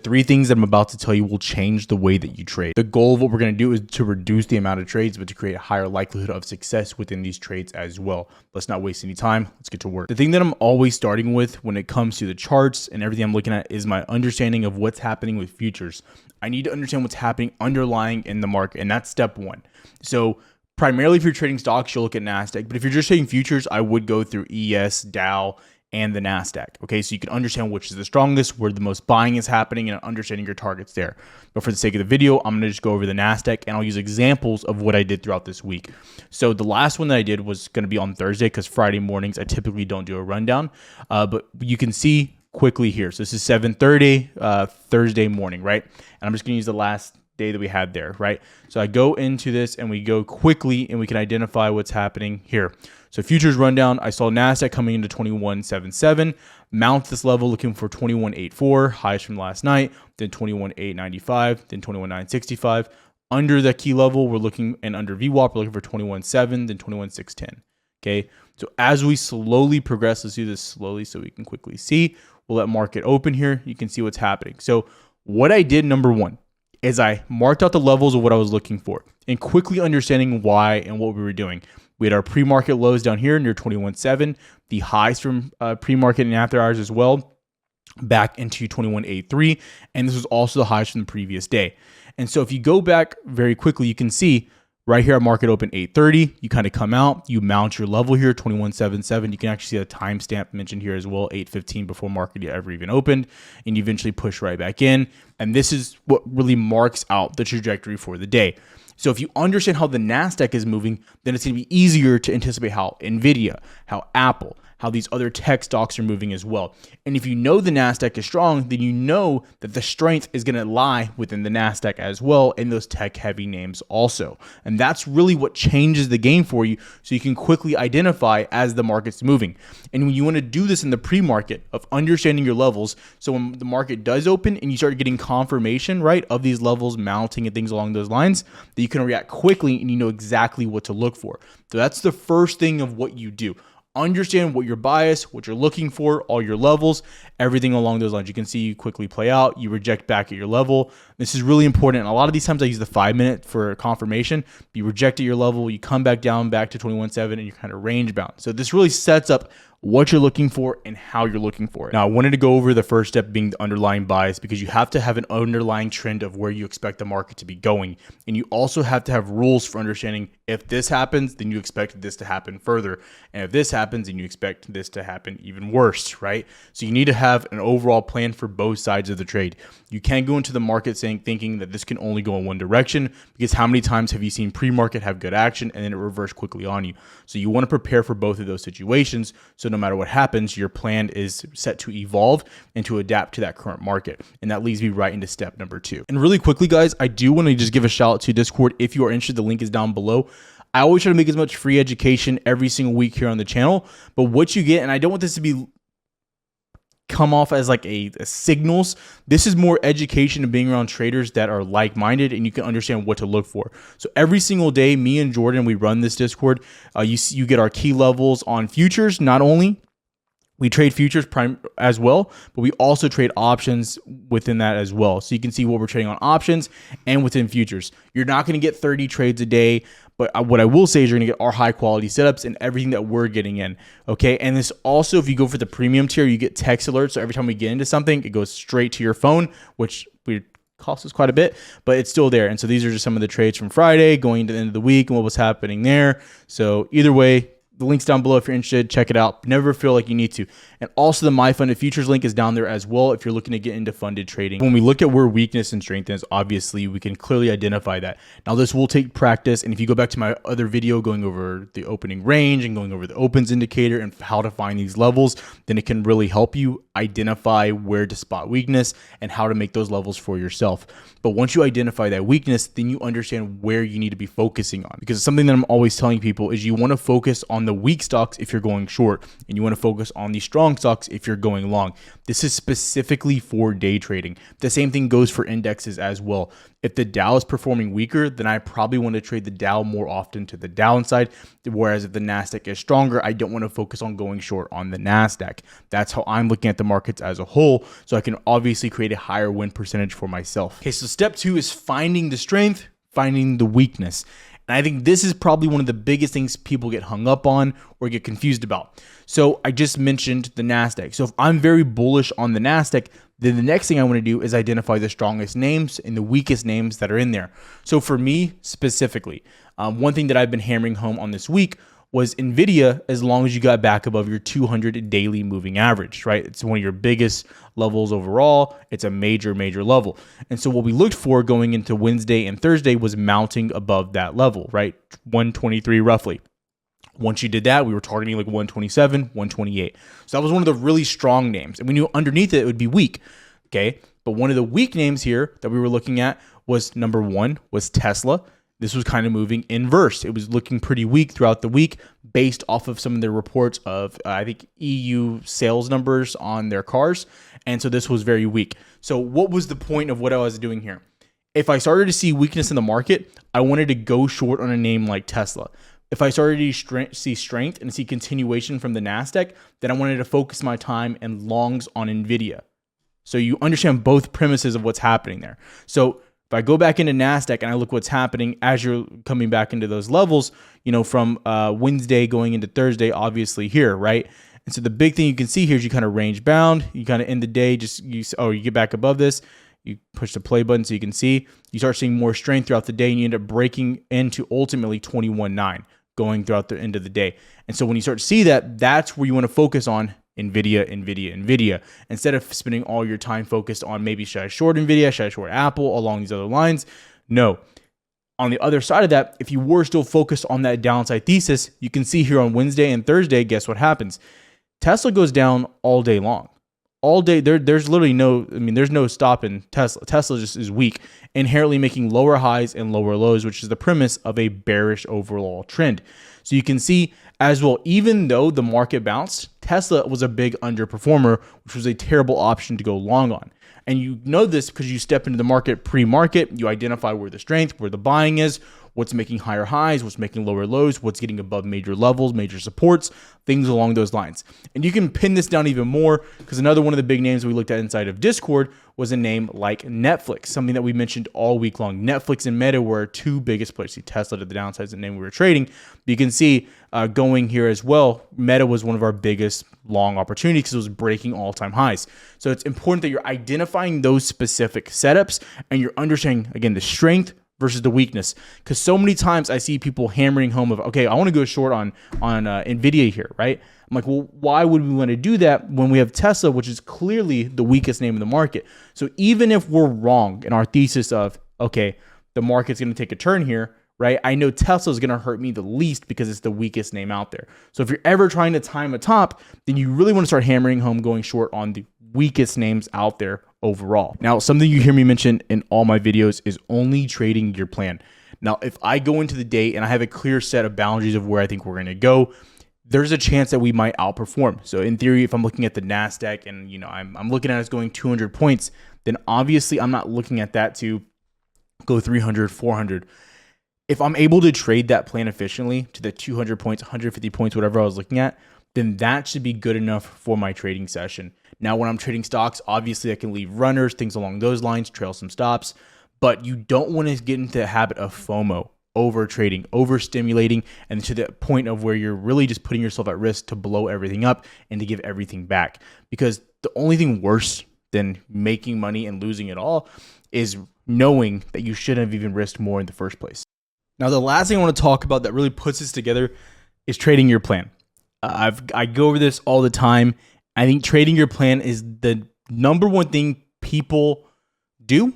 3 things that I'm about to tell you will change the way that you trade. The goal of what we're going to do is to reduce the amount of trades, but to create a higher likelihood of success within these trades as well. Let's not waste any time. Let's get to work. The thing that I'm always starting with when it comes to the charts and everything I'm looking at is my understanding of what's happening with futures. I need to understand what's happening underlying in the market, and that's step 1. So primarily if you're trading stocks, you'll look at NASDAQ, but if you're just trading futures, I would go through ES, Dow, and the NASDAQ. Okay, so you can understand which is the strongest, where the most buying is happening, and understanding your targets there. But for the sake of the video, I'm gonna just go over the NASDAQ, and I'll use examples of what I did throughout this week. So the last one that I did was gonna be on Thursday, because Friday mornings I typically don't do a rundown. But you can see quickly here. So this is 7:30 Thursday morning, right? And I'm just gonna use the last day that we had there, right? So I go into this and we go quickly and we can identify what's happening here. So futures rundown, I saw NASDAQ coming into 21.77, mount this level looking for 21.84, highs from last night, then 21.895, then 21.965. Under the key level, we're looking, and under VWAP, we're looking for 21.7, then 21.610. Okay, so as we slowly progress, let's do this slowly so we can quickly see. We'll let market open here. You can see what's happening. So what I did, number 1, is I marked out the levels of what I was looking for and quickly understanding why and what we were doing. We had our pre-market lows down here near 21.7, the highs from pre-market and after hours as well, back into 21.83, and this was also the highs from the previous day. And so if you go back very quickly, you can see right here, our market open 8:30. You kind of come out, you mount your level here, 21.77. You can actually see a timestamp mentioned here as well, 8:15 before market ever even opened, and you eventually push right back in. And this is what really marks out the trajectory for the day. So if you understand how the NASDAQ is moving, then it's going to be easier to anticipate how NVIDIA, how Apple, how these other tech stocks are moving as well. And if you know the NASDAQ is strong, then you know that the strength is going to lie within the NASDAQ as well, and those tech heavy names also. And that's really what changes the game for you, so you can quickly identify as the market's moving. And when you want to do this in the pre-market of understanding your levels, so when the market does open and you start getting confirmation, right, of these levels mounting and things along those lines, that you can react quickly and you know exactly what to look for. So that's the first thing of what you do. Understand what your bias, what you're looking for, all your levels, everything along those lines. You can see you quickly play out, you reject back at your level. This is really important. And a lot of these times I use the 5-minute for confirmation. You reject at your level, you come back down back to 21.7 and you're kind of range bound. So this really sets up what you're looking for and how you're looking for it. Now, I wanted to go over the first step being the underlying bias, because you have to have an underlying trend of where you expect the market to be going. And you also have to have rules for understanding if this happens, then you expect this to happen further. And if this happens, then you expect this to happen even worse, right? So you need to have an overall plan for both sides of the trade. You can't go into the market thinking that this can only go in one direction, because how many times have you seen pre-market have good action and then it reverse quickly on you? So you want to prepare for both of those situations. So no matter what happens, your plan is set to evolve and to adapt to that current market. And that leads me right into step number 2. And really quickly, guys, I do want to just give a shout out to Discord. If you are interested, the link is down below. I always try to make as much free education every single week here on the channel, but what you get, and I don't want this to come off as like a signals. This is more education and being around traders that are like-minded, and you can understand what to look for. So every single day, me and Jordan, we run this Discord. You get our key levels on futures. Not only we trade futures as well, but we also trade options within that as well. So you can see what we're trading on options and within futures. You're not going to get 30 trades a day, but what I will say is you're going to get our high quality setups and everything that we're getting in. Okay. And this also, if you go for the premium tier, you get text alerts. So every time we get into something, it goes straight to your phone, which costs us quite a bit, but it's still there. And so these are just some of the trades from Friday going into the end of the week and what was happening there. So either way, the link's down below if you're interested. Check it out. Never feel like you need to. And also the My Funded Futures link is down there as well if you're looking to get into funded trading. When we look at where weakness and strength is, obviously we can clearly identify that. Now this will take practice. And if you go back to my other video going over the opening range and going over the opens indicator and how to find these levels, then it can really help you identify where to spot weakness and how to make those levels for yourself. But once you identify that weakness, then you understand where you need to be focusing on. Because something that I'm always telling people is you want to focus on on the weak stocks if you're going short, and you want to focus on the strong stocks if you're going long. This is specifically for day trading. The same thing goes for indexes as well. If the Dow is performing weaker, then I probably want to trade the Dow more often to the downside. Whereas if the Nasdaq is stronger, I don't want to focus on going short on the Nasdaq. That's how I'm looking at the markets as a whole. So I can obviously create a higher win percentage for myself. Okay, so step 2 is finding the strength, finding the weakness. And I think this is probably one of the biggest things people get hung up on or get confused about. So I just mentioned the Nasdaq. So if I'm very bullish on the Nasdaq, then the next thing I want to do is identify the strongest names and the weakest names that are in there. So for me specifically, one thing that I've been hammering home on this week was NVIDIA, as long as you got back above your 200 daily moving average, right? It's one of your biggest levels overall. It's a major, major level. And so what we looked for going into Wednesday and Thursday was mounting above that level, right? 123 roughly. Once you did that, we were targeting like 127, 128. So that was one of the really strong names. And we knew underneath it would be weak, okay? But one of the weak names here that we were looking at was number 1 was Tesla. This was kind of moving inverse. It was looking pretty weak throughout the week based off of some of the reports of, I think, EU sales numbers on their cars. And so this was very weak. So what was the point of what I was doing here? If I started to see weakness in the market, I wanted to go short on a name like Tesla. If I started to see strength and see continuation from the Nasdaq, then I wanted to focus my time and longs on NVIDIA. So you understand both premises of what's happening there. So if I go back into Nasdaq and I look what's happening as you're coming back into those levels, from Wednesday going into Thursday, obviously here, right? And so the big thing you can see here is you kind of range bound. You kind of end the day, you get back above this. You push the play button so you can see. You start seeing more strength throughout the day, and you end up breaking into ultimately 21.9 going throughout the end of the day. And so when you start to see that, that's where you want to focus on NVIDIA, instead of spending all your time focused on maybe should I short NVIDIA, should I short Apple along these other lines. No. On the other side of that, if you were still focused on that downside thesis, you can see here on Wednesday and Thursday, guess what happens? Tesla goes down all day long. All day, there's literally there's no stopping Tesla. Tesla just is weak, inherently making lower highs and lower lows, which is the premise of a bearish overall trend. So you can see as well, even though the market bounced, Tesla was a big underperformer, which was a terrible option to go long on. And you know this because you step into the market pre-market, you identify where the strength, where the buying is, what's making higher highs, what's making lower lows, what's getting above major levels, major supports, things along those lines. And you can pin this down even more because another one of the big names we looked at inside of Discord was a name like Netflix, something that we mentioned all week long. Netflix and Meta were our two biggest players. See, Tesla to the downside is the name we were trading. But you can see going here as well, Meta was one of our biggest long opportunities because it was breaking all-time highs. So it's important that you're identifying those specific setups and you're understanding, again, the strength versus the weakness, because so many times I see people hammering home of, okay, I want to go short on NVIDIA here, right? I'm like, well, why would we want to do that when we have Tesla, which is clearly the weakest name in the market? So even if we're wrong in our thesis of, okay, the market's going to take a turn here, right? I know Tesla is going to hurt me the least because it's the weakest name out there. So if you're ever trying to time a top, then you really want to start hammering home going short on the weakest names out there overall. Now, something you hear me mention in all my videos is only trading your plan. Now, if I go into the day and I have a clear set of boundaries of where I think we're going to go, there's a chance that we might outperform. So in theory, if I'm looking at the Nasdaq and I'm looking at us going 200 points, then obviously I'm not looking at that to go 300, 400. If I'm able to trade that plan efficiently to the 200 points, 150 points, whatever I was looking at, then that should be good enough for my trading session. Now, when I'm trading stocks, obviously I can leave runners, things along those lines, trail some stops, but you don't want to get into the habit of FOMO, over trading, overstimulating, and to the point of where you're really just putting yourself at risk to blow everything up and to give everything back. Because the only thing worse than making money and losing it all is knowing that you shouldn't have even risked more in the first place. Now, the last thing I want to talk about that really puts this together is trading your plan. I go over this all the time. I think trading your plan is the number one thing people do,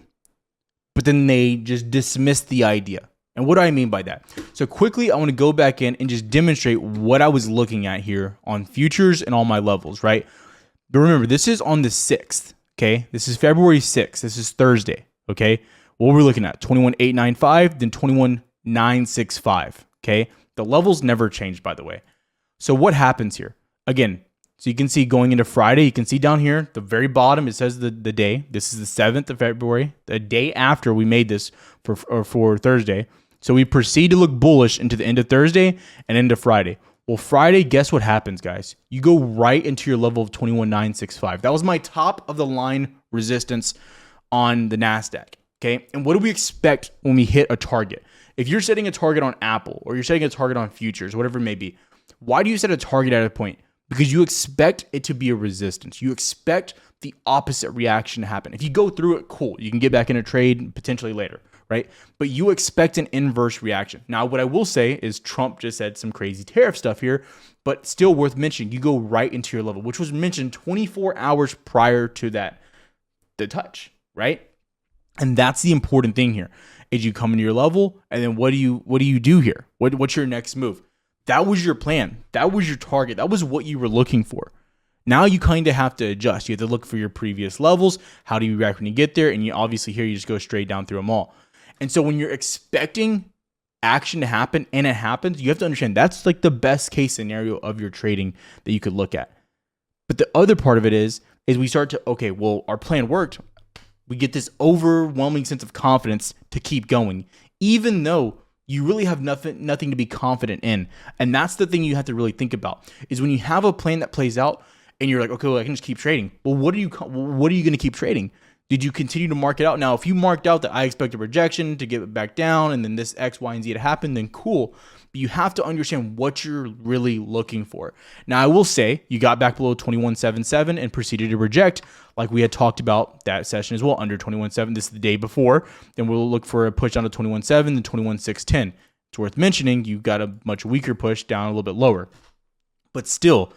but then they just dismiss the idea. And what do I mean by that? So quickly, I want to go back in and just demonstrate what I was looking at here on futures and all my levels, right? But remember, this is on the 6th, okay? This is February 6th. This is Thursday, okay? What we're looking at, 21,895, then 21,965, okay? The levels never change, by the way. So what happens here? Again, so you can see going into Friday, you can see down here, the very bottom, it says the day. This is the 7th of February, the day after we made this for Thursday. So we proceed to look bullish into the end of Thursday and into Friday. Well, Friday, guess what happens, guys? You go right into your level of 21,965. That was my top of the line resistance on the NASDAQ. Okay. And what do we expect when we hit a target? If you're setting a target on Apple or you're setting a target on futures, whatever it may be, why do you set a target at a point? Because you expect it to be a resistance. You expect the opposite reaction to happen. If you go through it, cool. You can get back in a trade potentially later, right? But you expect an inverse reaction. Now, what I will say is Trump just said some crazy tariff stuff here, but still worth mentioning. You go right into your level, which was mentioned 24 hours prior to that, the touch, right? And that's the important thing here. Is you come into your level, and then what do you do here? What's your next move? That was your plan. That was your target. That was what you were looking for. Now you kind of have to adjust. You have to look for your previous levels. How do you react when you get there? And you obviously here, you just go straight down through them all. And so when you're expecting action to happen and it happens, you have to understand that's like the best case scenario of your trading that you could look at. But the other part of it is we start to, okay, well, our plan worked. We get this overwhelming sense of confidence to keep going, even though you really have nothing to be confident in. And that's the thing you have to really think about is when you have a plan that plays out and you're like, okay, well, I can just keep trading. Well, what are you going to keep trading? Did you continue to mark it out? Now, if you marked out that I expect a rejection to get it back down and then this X, Y, and Z to happen, then cool. But you have to understand what you're really looking for. Now, I will say you got back below 21.77 and proceeded to reject, like we had talked about that session as well, under 21.7. This is the day before. Then we'll look for a push down to 21.7, then 21.610. It's worth mentioning you got a much weaker push down a little bit lower. But still,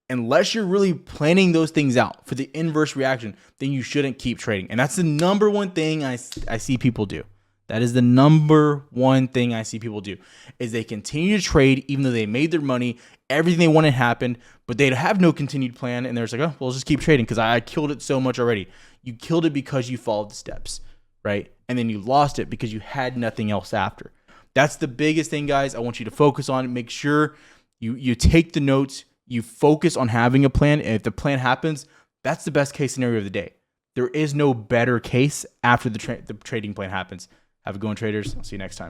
unless you're really planning those things out for the inverse reaction, then you shouldn't keep trading. And that's the number one thing I see people do. That is the number one thing I see people do is they continue to trade even though they made their money, everything they wanted happened, but they have no continued plan. And they're just like, oh, well, let's just keep trading because I killed it so much already. You killed it because you followed the steps, right? And then you lost it because you had nothing else after. That's the biggest thing, guys. I want you to focus on. Make sure you take the notes. You focus on having a plan. And if the plan happens, that's the best case scenario of the day. There is no better case after the trading plan happens. Have a good one, traders. I'll see you next time.